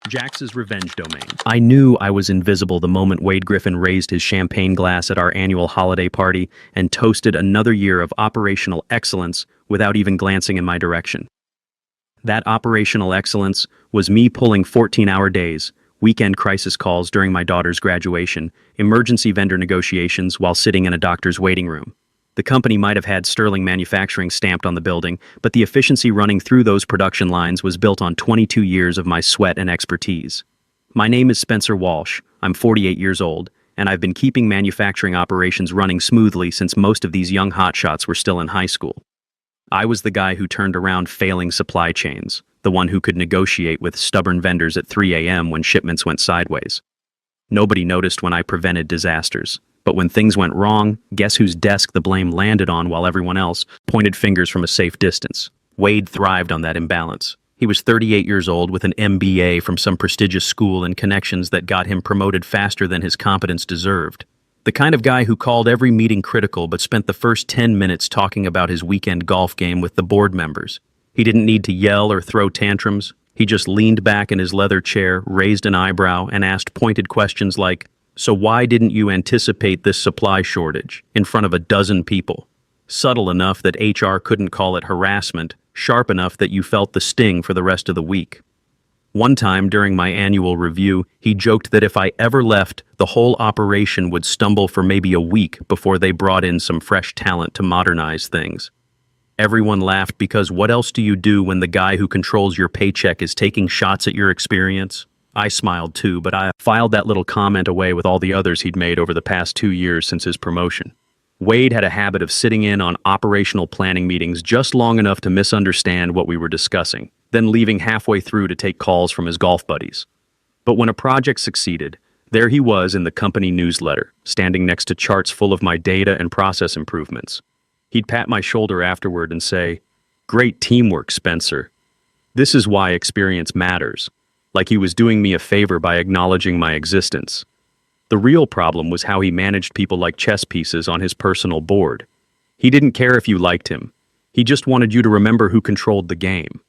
Jax's revenge domain. I knew I was invisible the moment Wade Griffin raised his champagne glass at our annual holiday party and toasted another year of operational excellence without even glancing in my direction. That operational excellence was me pulling 14-hour days, weekend crisis calls during my daughter's graduation, emergency vendor negotiations while sitting in a doctor's waiting room. The company might have had Sterling Manufacturing stamped on the building, but the efficiency running through those production lines was built on 22 years of my sweat and expertise. My name is Spencer Walsh. I'm 48 years old, and I've been keeping manufacturing operations running smoothly since most of these young hotshots were still in high school. I was the guy who turned around failing supply chains, the one who could negotiate with stubborn vendors at 3 a.m. when shipments went sideways. Nobody noticed when I prevented disasters. But when things went wrong, guess whose desk the blame landed on while everyone else pointed fingers from a safe distance? Wade thrived on that imbalance. He was 38 years old with an MBA from some prestigious school and connections that got him promoted faster than his competence deserved. The kind of guy who called every meeting critical but spent the first 10 minutes talking about his weekend golf game with the board members. He didn't need to yell or throw tantrums. He just leaned back in his leather chair, raised an eyebrow, and asked pointed questions like, "So why didn't you anticipate this supply shortage?" in front of a dozen people. Subtle enough that HR couldn't call it harassment, sharp enough that you felt the sting for the rest of the week. One time during my annual review, he joked that if I ever left, the whole operation would stumble for maybe a week before they brought in some fresh talent to modernize things. Everyone laughed because what else do you do when the guy who controls your paycheck is taking shots at your experience? I smiled too, but I filed that little comment away with all the others he'd made over the past 2 years since his promotion. Wade had a habit of sitting in on operational planning meetings just long enough to misunderstand what we were discussing, then leaving halfway through to take calls from his golf buddies. But when a project succeeded, there he was in the company newsletter, standing next to charts full of my data and process improvements. He'd pat my shoulder afterward and say, "Great teamwork, Spencer. This is why experience matters." Like he was doing me a favor by acknowledging my existence. The real problem was how he managed people like chess pieces on his personal board. He didn't care if you liked him. He just wanted you to remember who controlled the game.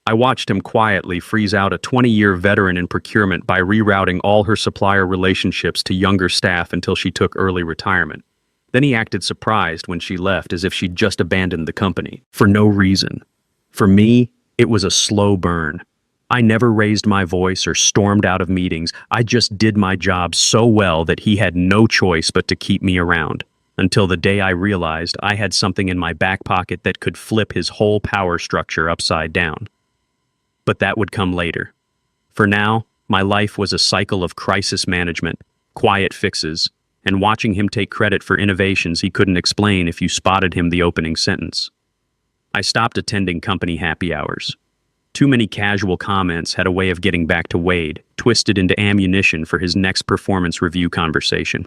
I watched him quietly freeze out a 20-year veteran in procurement by rerouting all her supplier relationships to younger staff until she took early retirement. Then he acted surprised when she left, as if she'd just abandoned the company, for no reason. For me, it was a slow burn. I never raised my voice or stormed out of meetings. I just did my job so well that he had no choice but to keep me around, until the day I realized I had something in my back pocket that could flip his whole power structure upside down. But that would come later. For now, my life was a cycle of crisis management, quiet fixes, and watching him take credit for innovations he couldn't explain if you spotted him the opening sentence. I stopped attending company happy hours. Too many casual comments had a way of getting back to Wade, twisted into ammunition for his next performance review conversation.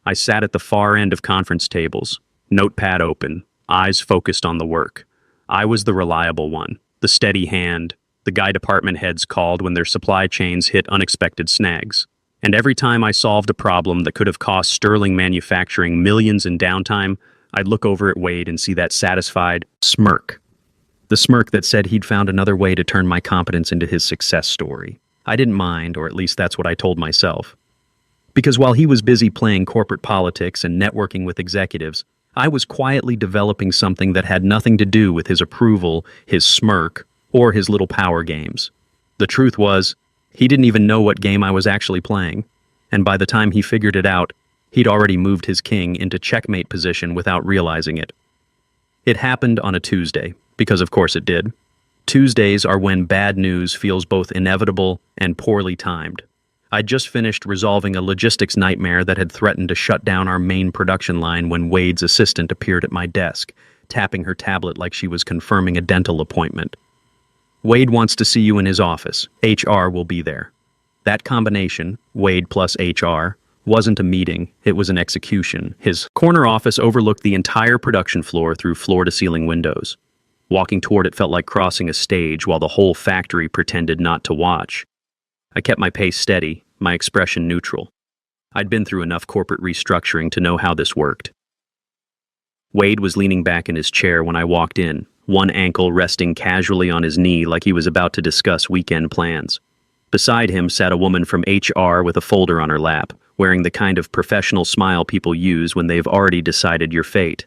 I sat at the far end of conference tables, notepad open, eyes focused on the work. I was the reliable one, the steady hand, the guy department heads called when their supply chains hit unexpected snags. And every time I solved a problem that could have cost Sterling Manufacturing millions in downtime, I'd look over at Wade and see that satisfied smirk. The smirk that said he'd found another way to turn my competence into his success story. I didn't mind, or at least that's what I told myself. Because while he was busy playing corporate politics and networking with executives, I was quietly developing something that had nothing to do with his approval, his smirk, or his little power games. The truth was, he didn't even know what game I was actually playing, and by the time he figured it out, he'd already moved his king into checkmate position without realizing it. It happened on a Tuesday. Because of course it did. Tuesdays are when bad news feels both inevitable and poorly timed. I'd just finished resolving a logistics nightmare that had threatened to shut down our main production line when Wade's assistant appeared at my desk, tapping her tablet like she was confirming a dental appointment. "Wade wants to see you in his office. HR will be there." That combination, Wade plus HR, wasn't a meeting, it was an execution. His corner office overlooked the entire production floor through floor-to-ceiling windows. Walking toward it felt like crossing a stage while the whole factory pretended not to watch. I kept my pace steady, my expression neutral. I'd been through enough corporate restructuring to know how this worked. Wade was leaning back in his chair when I walked in, one ankle resting casually on his knee like he was about to discuss weekend plans. Beside him sat a woman from HR with a folder on her lap, wearing the kind of professional smile people use when they've already decided your fate.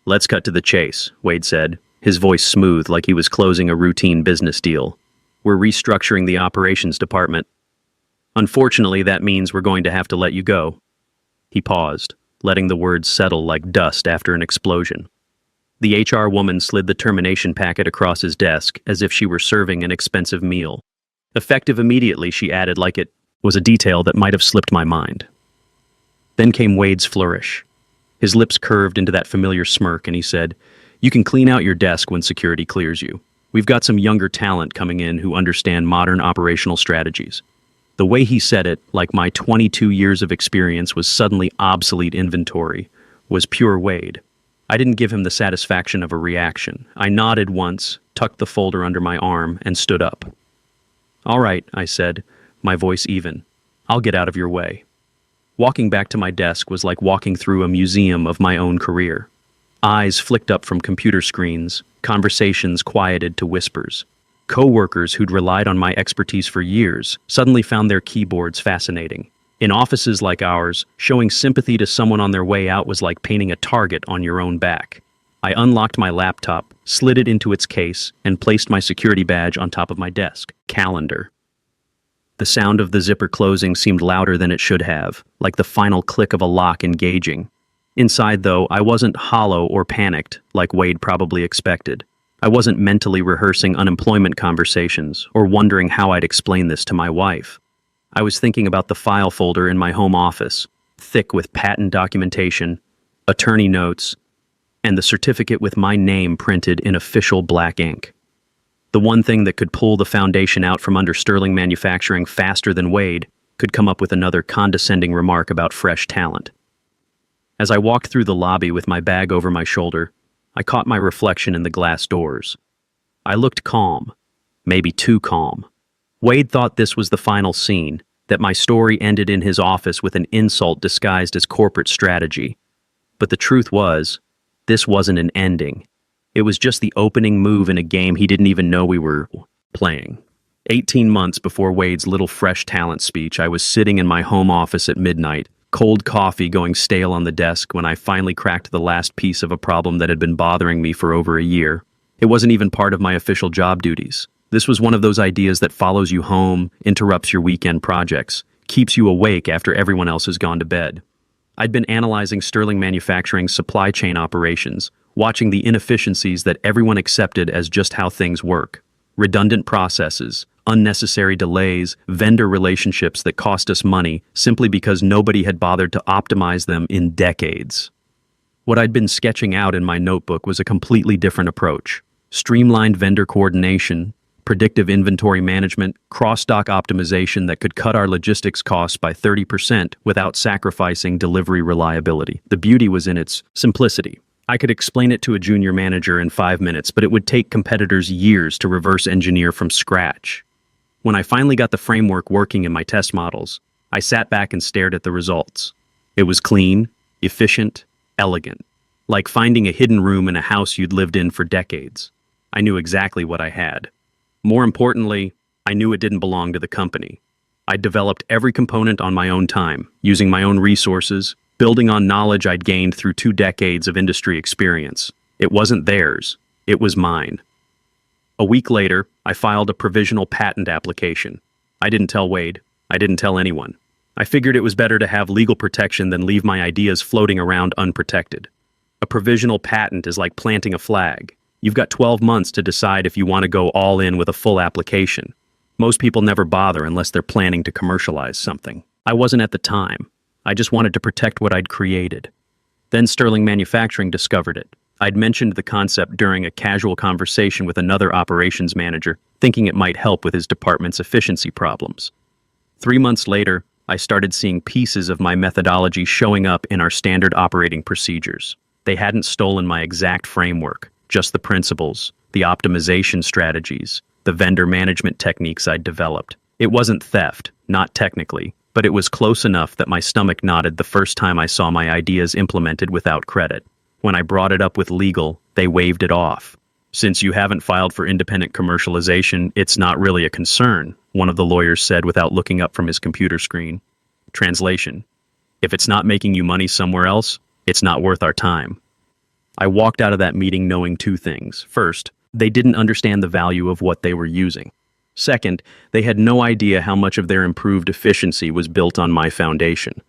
"Let's cut to the chase," Wade said, his voice smooth like he was closing a routine business deal. "We're restructuring the operations department. Unfortunately, that means we're going to have to let you go." He paused, letting the words settle like dust after an explosion. The HR woman slid the termination packet across his desk as if she were serving an expensive meal. "Effective immediately," she added like it was a detail that might have slipped my mind. Then came Wade's flourish. His lips curved into that familiar smirk and he said, "You can clean out your desk when security clears you. We've got some younger talent coming in who understand modern operational strategies." The way he said it, like my 22 years of experience was suddenly obsolete inventory, was pure Wade. I didn't give him the satisfaction of a reaction. I nodded once, tucked the folder under my arm, and stood up. "All right," I said, my voice even. "I'll get out of your way." Walking back to my desk was like walking through a museum of my own career. Eyes flicked up from computer screens, conversations quieted to whispers. Co-workers who'd relied on my expertise for years suddenly found their keyboards fascinating. In offices like ours, showing sympathy to someone on their way out was like painting a target on your own back. I unlocked my laptop, slid it into its case, and placed my security badge on top of my desk. Calendar. The sound of the zipper closing seemed louder than it should have, like the final click of a lock engaging. Inside, though, I wasn't hollow or panicked, like Wade probably expected. I wasn't mentally rehearsing unemployment conversations or wondering how I'd explain this to my wife. I was thinking about the file folder in my home office, thick with patent documentation, attorney notes, and the certificate with my name printed in official black ink. The one thing that could pull the foundation out from under Sterling Manufacturing faster than Wade could come up with another condescending remark about fresh talent. As I walked through the lobby with my bag over my shoulder, I caught my reflection in the glass doors. I looked calm, maybe too calm. Wade thought this was the final scene, that my story ended in his office with an insult disguised as corporate strategy. But the truth was, this wasn't an ending. It was just the opening move in a game he didn't even know we were playing. 18 months before Wade's little fresh talent speech, I was sitting in my home office at midnight, cold coffee going stale on the desk when I finally cracked the last piece of a problem that had been bothering me for over a year. It wasn't even part of my official job duties. This was one of those ideas that follows you home, interrupts your weekend projects, keeps you awake after everyone else has gone to bed. I'd been analyzing Sterling Manufacturing's supply chain operations, watching the inefficiencies that everyone accepted as just how things work. Redundant processes, unnecessary delays, vendor relationships that cost us money simply because nobody had bothered to optimize them in decades. What I'd been sketching out in my notebook was a completely different approach. Streamlined vendor coordination, predictive inventory management, cross-dock optimization that could cut our logistics costs by 30% without sacrificing delivery reliability. The beauty was in its simplicity. I could explain it to a junior manager in 5 minutes, but it would take competitors years to reverse engineer from scratch. When I finally got the framework working in my test models, I sat back and stared at the results. It was clean, efficient, elegant, like finding a hidden room in a house you'd lived in for decades. I knew exactly what I had. More importantly, I knew it didn't belong to the company. I'd developed every component on my own time, using my own resources, building on knowledge I'd gained through 2 decades of industry experience. It wasn't theirs, it was mine. A week later, I filed a provisional patent application. I didn't tell Wade. I didn't tell anyone. I figured it was better to have legal protection than leave my ideas floating around unprotected. A provisional patent is like planting a flag. You've got 12 months to decide if you want to go all in with a full application. Most people never bother unless they're planning to commercialize something. I wasn't at the time. I just wanted to protect what I'd created. Then Sterling Manufacturing discovered it. I'd mentioned the concept during a casual conversation with another operations manager, thinking it might help with his department's efficiency problems. 3 months later, I started seeing pieces of my methodology showing up in our standard operating procedures. They hadn't stolen my exact framework, just the principles, the optimization strategies, the vendor management techniques I'd developed. It wasn't theft, not technically, but it was close enough that my stomach knotted the first time I saw my ideas implemented without credit. When I brought it up with legal, they waved it off. Since you haven't filed for independent commercialization, it's not really a concern, one of the lawyers said without looking up from his computer screen. Translation: if it's not making you money somewhere else, it's not worth our time. I walked out of that meeting knowing two things. First, they didn't understand the value of what they were using. Second, they had no idea how much of their improved efficiency was built on my foundation.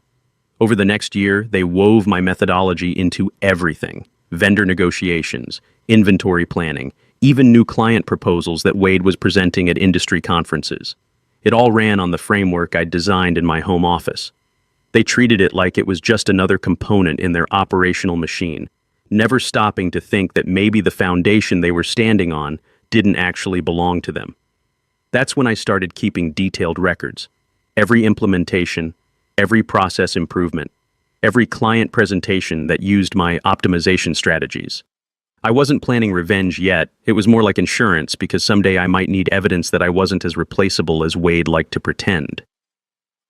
Over the next year, they wove my methodology into everything: vendor negotiations, inventory planning, even new client proposals that Wade was presenting at industry conferences. It all ran on the framework I'd designed in my home office. They treated it like it was just another component in their operational machine, never stopping to think that maybe the foundation they were standing on didn't actually belong to them. That's when I started keeping detailed records. Every implementation, every process improvement, every client presentation that used my optimization strategies. I wasn't planning revenge yet. It was more like insurance, because someday I might need evidence that I wasn't as replaceable as Wade liked to pretend.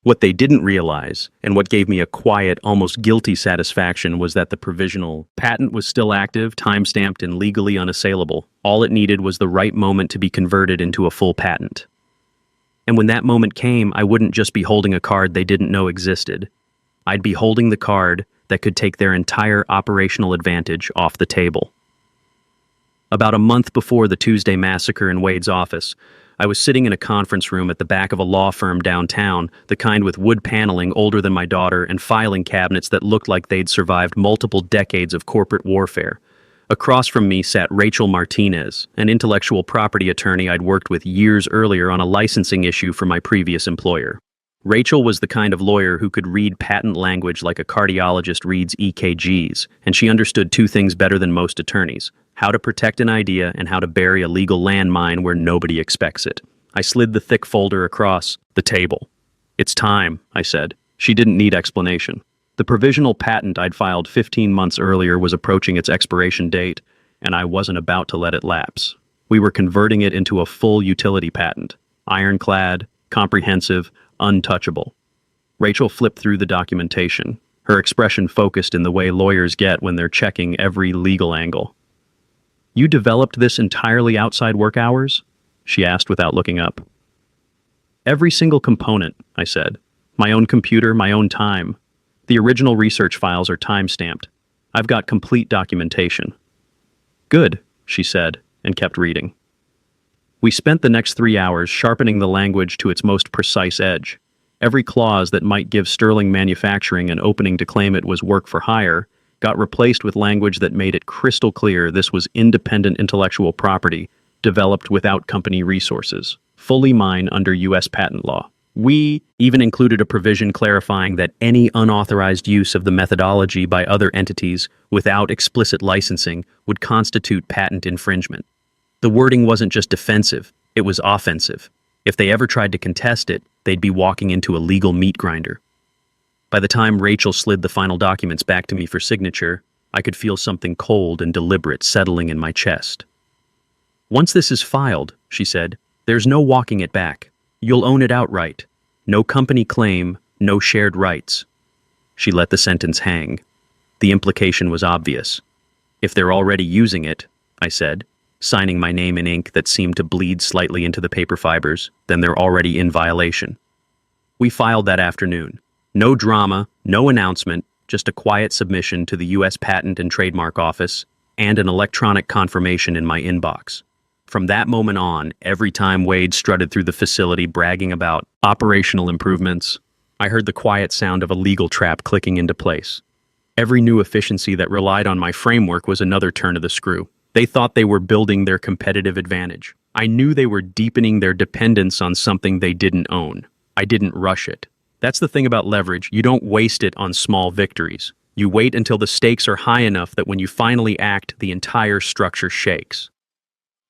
What they didn't realize, and what gave me a quiet, almost guilty satisfaction, was that the provisional patent was still active, time-stamped, and legally unassailable. All it needed was the right moment to be converted into a full patent. And when that moment came, I wouldn't just be holding a card they didn't know existed. I'd be holding the card that could take their entire operational advantage off the table. About a month before the Tuesday massacre in Wade's office, I was sitting in a conference room at the back of a law firm downtown, the kind with wood paneling older than my daughter and filing cabinets that looked like they'd survived multiple decades of corporate warfare. Across from me sat Rachel Martinez, an intellectual property attorney I'd worked with years earlier on a licensing issue for my previous employer. Rachel was the kind of lawyer who could read patent language like a cardiologist reads EKGs, and she understood two things better than most attorneys: how to protect an idea and how to bury a legal landmine where nobody expects it. I slid the thick folder across the table. "It's time," I said. She didn't need explanation. The provisional patent I'd filed 15 months earlier was approaching its expiration date, and I wasn't about to let it lapse. We were converting it into a full utility patent: ironclad, comprehensive, untouchable. Rachel flipped through the documentation, her expression focused in the way lawyers get when they're checking every legal angle. "You developed this entirely outside work hours?" she asked without looking up. "Every single component," I said. "My own computer, my own time. The original research files are time-stamped. I've got complete documentation." "Good," she said, and kept reading. We spent the next 3 hours sharpening the language to its most precise edge. Every clause that might give Sterling Manufacturing an opening to claim it was work for hire got replaced with language that made it crystal clear this was independent intellectual property, developed without company resources, fully mine under U.S. patent law. We even included a provision clarifying that any unauthorized use of the methodology by other entities without explicit licensing would constitute patent infringement. The wording wasn't just defensive, it was offensive. If they ever tried to contest it, they'd be walking into a legal meat grinder. By the time Rachel slid the final documents back to me for signature, I could feel something cold and deliberate settling in my chest. "Once this is filed," she said, "there's no walking it back. You'll own it outright. No company claim, no shared rights." She let the sentence hang. The implication was obvious. "If they're already using it," I said, signing my name in ink that seemed to bleed slightly into the paper fibers, "then they're already in violation." We filed that afternoon. No drama, no announcement, just a quiet submission to the U.S. Patent and Trademark Office and an electronic confirmation in my inbox. From that moment on, every time Wade strutted through the facility bragging about operational improvements, I heard the quiet sound of a legal trap clicking into place. Every new efficiency that relied on my framework was another turn of the screw. They thought they were building their competitive advantage. I knew they were deepening their dependence on something they didn't own. I didn't rush it. That's the thing about leverage. You don't waste it on small victories. You wait until the stakes are high enough that when you finally act, the entire structure shakes.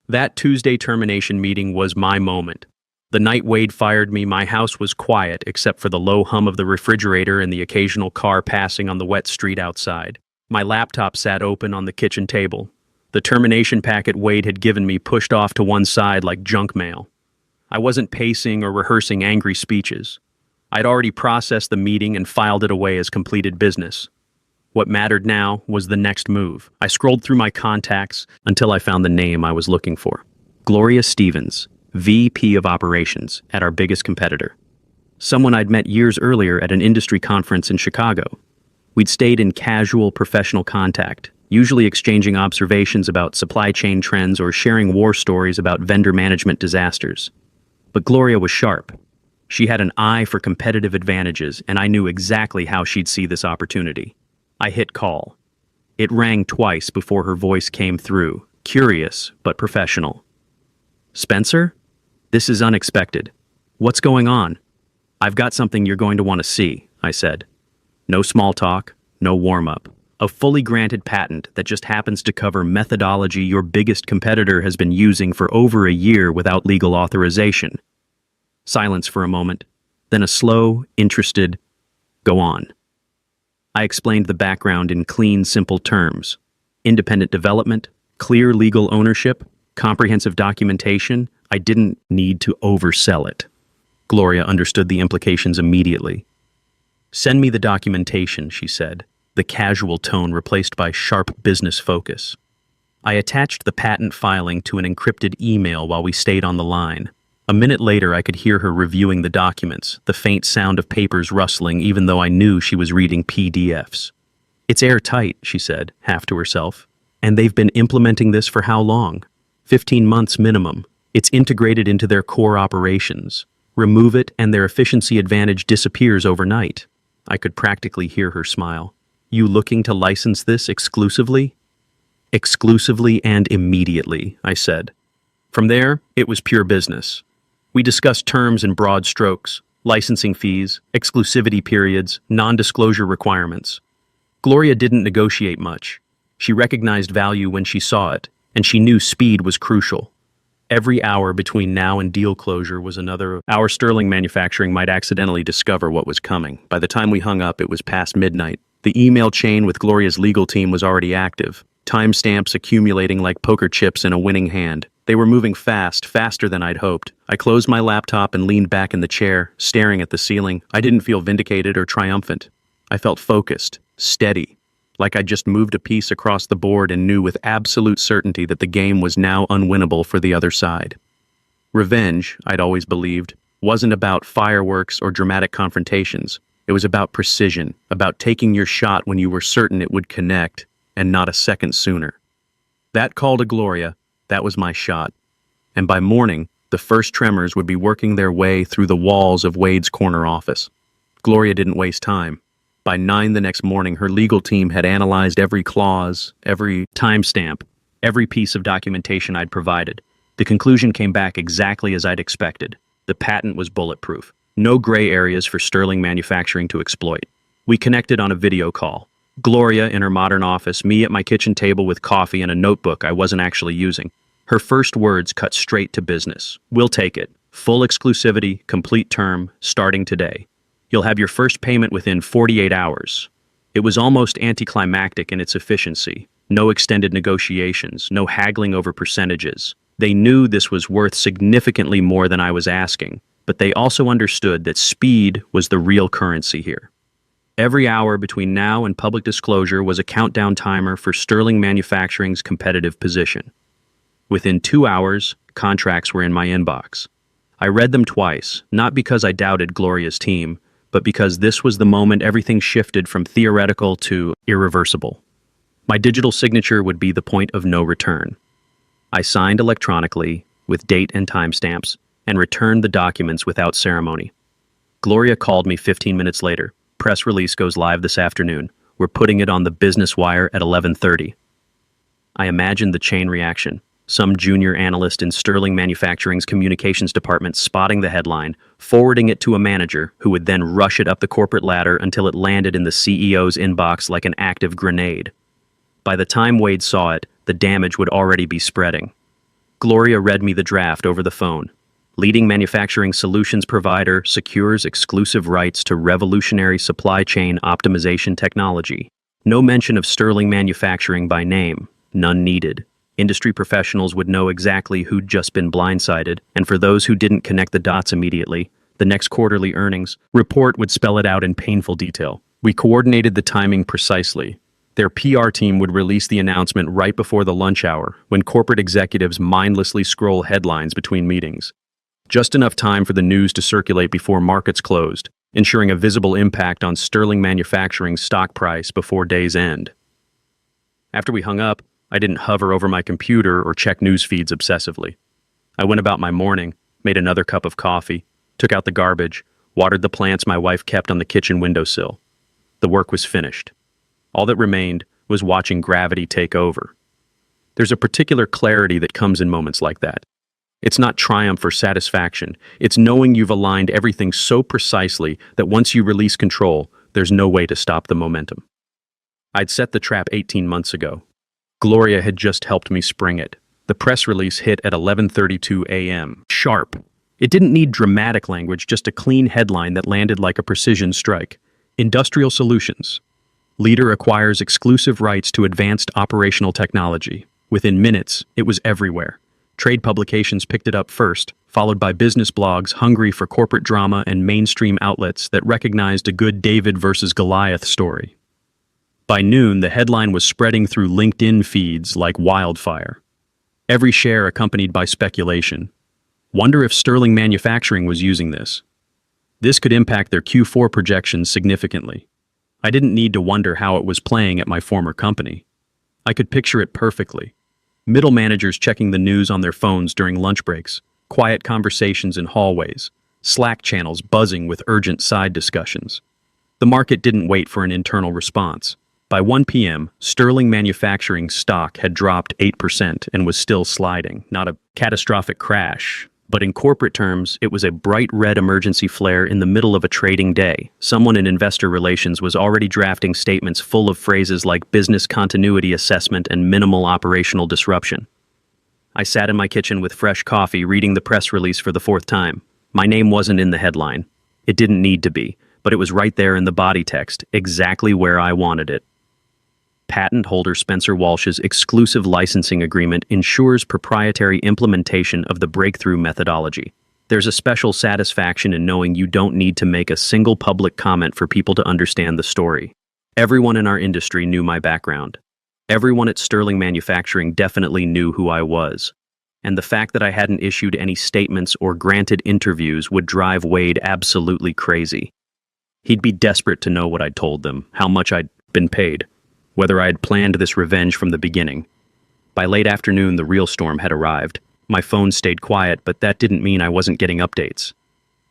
That Tuesday termination meeting was my moment. The night Wade fired me, my house was quiet except for the low hum of the refrigerator and the occasional car passing on the wet street outside. My laptop sat open on the kitchen table. The termination packet Wade had given me pushed off to one side like junk mail. I wasn't pacing or rehearsing angry speeches. I'd already processed the meeting and filed it away as completed business. What mattered now was the next move. I scrolled through my contacts until I found the name I was looking for. Gloria Stevens, VP of Operations at our biggest competitor. Someone I'd met years earlier at an industry conference in Chicago. We'd stayed in casual professional contact, usually exchanging observations about supply chain trends or sharing war stories about vendor management disasters. But Gloria was sharp. She had an eye for competitive advantages, and I knew exactly how she'd see this opportunity. I hit call. It rang twice before her voice came through, curious but professional. "Spencer? This is unexpected. What's going on?" "I've got something you're going to want to see," I said. No small talk, no warm-up. A fully granted patent that just happens to cover methodology your biggest competitor has been using for over a year without legal authorization. Silence for a moment, then a slow, interested, "Go on." I explained the background in clean, simple terms. Independent development, clear legal ownership, comprehensive documentation. I didn't need to oversell it. Gloria understood the implications immediately. "Send me the documentation," she said, the casual tone replaced by sharp business focus. I attached the patent filing to an encrypted email while we stayed on the line. A minute later, I could hear her reviewing the documents, the faint sound of papers rustling even though I knew she was reading PDFs. "It's airtight," she said, half to herself. "And they've been implementing this for how long? 15 months minimum. It's integrated into their core operations. Remove it and their efficiency advantage disappears overnight." I could practically hear her smile. "You looking to license this exclusively?" "Exclusively and immediately," I said. From there, it was pure business. We discussed terms in broad strokes, licensing fees, exclusivity periods, non-disclosure requirements. Gloria didn't negotiate much. She recognized value when she saw it, and she knew speed was crucial. Every hour between now and deal closure was another hour Sterling Manufacturing might accidentally discover what was coming. By the time we hung up, it was past midnight. The email chain with Gloria's legal team was already active, timestamps accumulating like poker chips in a winning hand. They were moving fast, faster than I'd hoped. I closed my laptop and leaned back in the chair, staring at the ceiling. I didn't feel vindicated or triumphant. I felt focused, steady, like I'd just moved a piece across the board and knew with absolute certainty that the game was now unwinnable for the other side. Revenge, I'd always believed, wasn't about fireworks or dramatic confrontations. It was about precision, about taking your shot when you were certain it would connect, and not a second sooner. That call to Gloria, that was my shot. And by morning, the first tremors would be working their way through the walls of Wade's corner office. Gloria didn't waste time. By 9 the next morning, her legal team had analyzed every clause, every timestamp, every piece of documentation I'd provided. The conclusion came back exactly as I'd expected. The patent was bulletproof. No gray areas for Sterling Manufacturing to exploit. We connected on a video call. Gloria in her modern office, me at my kitchen table with coffee and a notebook I wasn't actually using. Her first words cut straight to business. "We'll take it. Full exclusivity, complete term, starting today. You'll have your first payment within 48 hours. It was almost anticlimactic in its efficiency. No extended negotiations, no haggling over percentages. They knew this was worth significantly more than I was asking, but they also understood that speed was the real currency here. Every hour between now and public disclosure was a countdown timer for Sterling Manufacturing's competitive position. Within 2 hours, contracts were in my inbox. I read them twice, not because I doubted Gloria's team, but because this was the moment everything shifted from theoretical to irreversible. My digital signature would be the point of no return. I signed electronically, with date and timestamps, and returned the documents without ceremony. Gloria called me 15 minutes later. "Press release goes live this afternoon. We're putting it on the Business Wire at 11:30. I imagined the chain reaction. Some junior analyst in Sterling Manufacturing's communications department spotting the headline, forwarding it to a manager who would then rush it up the corporate ladder until it landed in the CEO's inbox like an active grenade. By the time Wade saw it, the damage would already be spreading. Gloria read me the draft over the phone. Leading manufacturing solutions provider secures exclusive rights to revolutionary supply chain optimization technology. No mention of Sterling Manufacturing by name. None needed. Industry professionals would know exactly who'd just been blindsided, and for those who didn't connect the dots immediately, the next quarterly earnings report would spell it out in painful detail. We coordinated the timing precisely. Their PR team would release the announcement right before the lunch hour, when corporate executives mindlessly scroll headlines between meetings. Just enough time for the news to circulate before markets closed, ensuring a visible impact on Sterling Manufacturing's stock price before day's end. After we hung up, I didn't hover over my computer or check news feeds obsessively. I went about my morning, made another cup of coffee, took out the garbage, watered the plants my wife kept on the kitchen windowsill. The work was finished. All that remained was watching gravity take over. There's a particular clarity that comes in moments like that. It's not triumph or satisfaction. It's knowing you've aligned everything so precisely that once you release control, there's no way to stop the momentum. I'd set the trap 18 months ago. Gloria had just helped me spring it. The press release hit at 11:32 a.m. Sharp. It didn't need dramatic language, just a clean headline that landed like a precision strike. Industrial Solutions. Leader acquires exclusive rights to advanced operational technology. Within minutes, it was everywhere. Trade publications picked it up first, followed by business blogs hungry for corporate drama and mainstream outlets that recognized a good David versus Goliath story. By noon, the headline was spreading through LinkedIn feeds like wildfire. Every share accompanied by speculation. Wonder if Sterling Manufacturing was using this. This could impact their Q4 projections significantly. I didn't need to wonder how it was playing at my former company. I could picture it perfectly. Middle managers checking the news on their phones during lunch breaks, quiet conversations in hallways, Slack channels buzzing with urgent side discussions. The market didn't wait for an internal response. By 1 p.m., Sterling Manufacturing stock had dropped 8% and was still sliding. Not a catastrophic crash, but in corporate terms, it was a bright red emergency flare in the middle of a trading day. Someone in investor relations was already drafting statements full of phrases like business continuity assessment and minimal operational disruption. I sat in my kitchen with fresh coffee, reading the press release for the fourth time. My name wasn't in the headline. It didn't need to be, but it was right there in the body text, exactly where I wanted it. Patent holder Spencer Walsh's exclusive licensing agreement ensures proprietary implementation of the breakthrough methodology. There's a special satisfaction in knowing you don't need to make a single public comment for people to understand the story. Everyone in our industry knew my background. Everyone at Sterling Manufacturing definitely knew who I was. And the fact that I hadn't issued any statements or granted interviews would drive Wade absolutely crazy. He'd be desperate to know what I'd told them, how much I'd been paid, whether I had planned this revenge from the beginning. By late afternoon, the real storm had arrived. My phone stayed quiet, but that didn't mean I wasn't getting updates.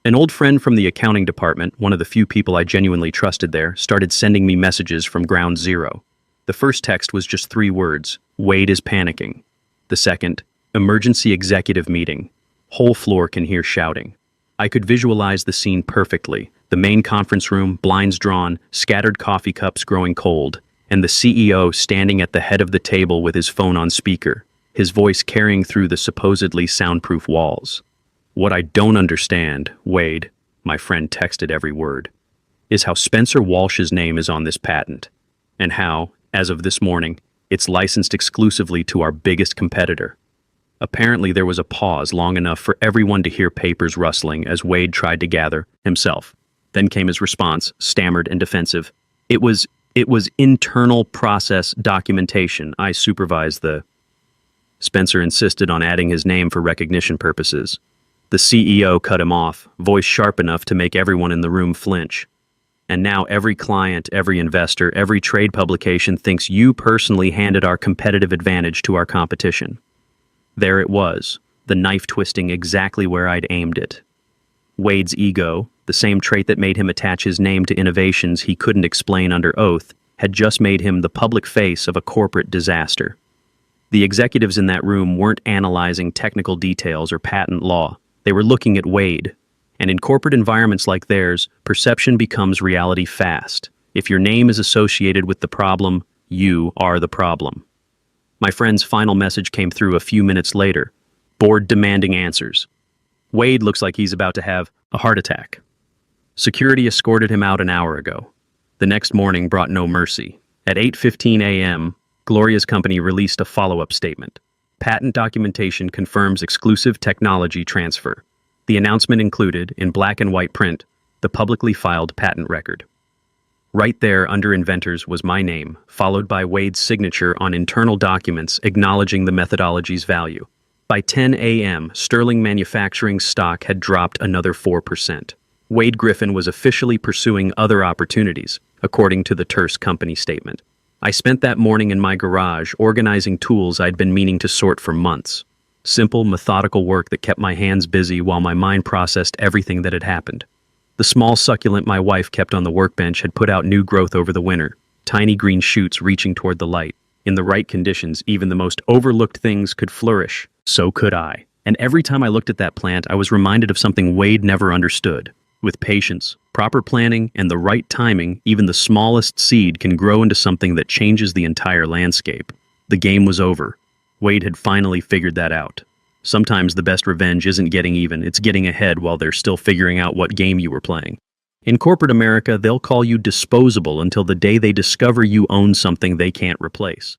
An old friend from the accounting department, one of the few people I genuinely trusted there, started sending me messages from ground zero. The first text was just 3 words: Wade is panicking. The second, emergency executive meeting. Whole floor can hear shouting. I could visualize the scene perfectly. The main conference room, blinds drawn, scattered coffee cups growing cold, and the CEO standing at the head of the table with his phone on speaker, his voice carrying through the supposedly soundproof walls. What I don't understand, Wade, my friend texted every word, is how Spencer Walsh's name is on this patent, and how, as of this morning, it's licensed exclusively to our biggest competitor. Apparently there was a pause long enough for everyone to hear papers rustling as Wade tried to gather himself. Then came his response, stammered and defensive. It was internal process documentation. I supervised the... Spencer insisted on adding his name for recognition purposes. The CEO cut him off, voice sharp enough to make everyone in the room flinch. And now every client, every investor, every trade publication thinks you personally handed our competitive advantage to our competition. There it was, the knife twisting exactly where I'd aimed it. Wade's ego, the same trait that made him attach his name to innovations he couldn't explain under oath, had just made him the public face of a corporate disaster. The executives in that room weren't analyzing technical details or patent law. They were looking at Wade. And in corporate environments like theirs, perception becomes reality fast. If your name is associated with the problem, you are the problem. My friend's final message came through a few minutes later. Board demanding answers. Wade looks like he's about to have a heart attack. Security escorted him out an hour ago. The next morning brought no mercy. At 8:15 a.m., Gloria's company released a follow-up statement. Patent documentation confirms exclusive technology transfer. The announcement included, in black and white print, the publicly filed patent record. Right there under inventors was my name, followed by Wade's signature on internal documents acknowledging the methodology's value. By 10 a.m., Sterling Manufacturing's stock had dropped another 4%. Wade Griffin was officially pursuing other opportunities, according to the Terse Company statement. I spent that morning in my garage organizing tools I'd been meaning to sort for months. Simple, methodical work that kept my hands busy while my mind processed everything that had happened. The small succulent my wife kept on the workbench had put out new growth over the winter, tiny green shoots reaching toward the light. In the right conditions, even the most overlooked things could flourish. So could I. And every time I looked at that plant, I was reminded of something Wade never understood. With patience, proper planning, and the right timing, even the smallest seed can grow into something that changes the entire landscape. The game was over. Wade had finally figured that out. Sometimes the best revenge isn't getting even, it's getting ahead while they're still figuring out what game you were playing. In corporate America, they'll call you disposable until the day they discover you own something they can't replace.